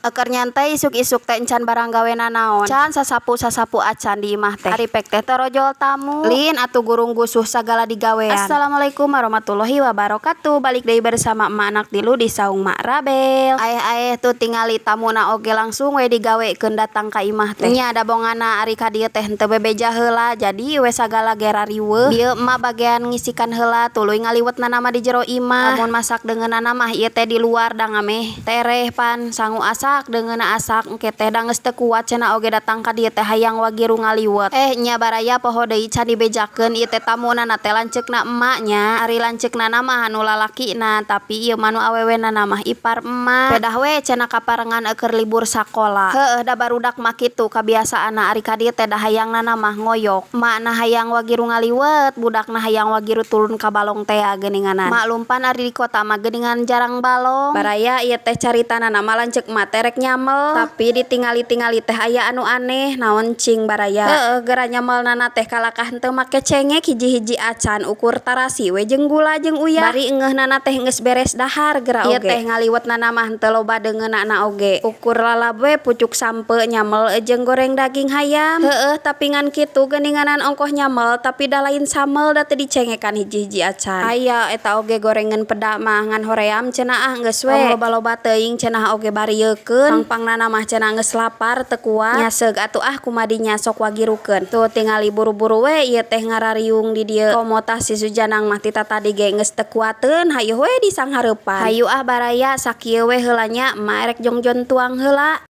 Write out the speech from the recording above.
Eker nyantai isuk-isuk teh encan barang gawena naon. Can sasapu-sasapu acan di imah teh. Ari pek teh torojol tamu. Lin atuh gurung gusuh sagala digawean. Assalamualaikum warahmatullahi wabarakatuh. Balik deui bersama emak anak dilu di saung Mak Rabel. Aeh tuh tingali tamuna oge langsung we digawekeun datang ka imah teh. Nya da bongana ari ka dieu teh henteu bebeja heula. Jadi we sagala gera riweuh. Dieu emak bagean ngisikan heula tuluy ngaliwetna nama di jero imah. Lamun masak deungeunana mah ieu teh di luar da ngameh tereh pan sangu asak deungeuna asak engke teh da geus teu kuat cenah oge datang ka dieu teh hayang wagiru ngaliwet. Nya baraya poho deui can dibejakeun ieu teh tamunana teh lanceukna emaknya. Ari lanceukna mah anu lalakina tapi ieu mah nu awewenana mah ipar emak. Pedah we cenah kaparengan keur libur sakola. Heueuh da barudak mah kitu kabiasaanna ari ka dieu teh da hayangnana mah ngoyok. Emakna hayang wagiru ngaliwet, budakna hayang wagiru turun ka balong teh geuninganan. Maklumpan ari di kota mah geuningan jarang balong. Baraya ieu teh caritanana mah lanceuk mah terek nyamel tapi ditingali-tingali teh aya anu aneh naon cing baraya. Gera nyamelnana teh kalakah henteu make cengek hiji-hiji acan ukur tarasi we jeung gula jeung uyah. Bari engeunana teh geus beres dahar gera oge. Ieu teh ngaliwetna mah henteu loba deungeunana oge. Ukur lalab we pucuk sampe nyamel jeung goreng daging hayam. Tapi ngan kitu geuninganan ongkoh nyamel tapi da lain samel da teu dicengekan hiji-hiji acan. Aya eta oge gorengan peda mah ngan hoream cenah geus we. Loba-loba teuing cenah oge bariekeun. Pangpangnana mah cenah geus lapar teu kuat. Nya seug atuh kumadinya sok wagirukeun. Tuh tingali buru-buru we ieu teh ngarariung di dieu. Komo tah si Sujanang mah ti tadi ge geus teu kuateun hayuh we disanghareupan. Hayu baraya sakieu we heula nya emak erek jongjon tuang heula.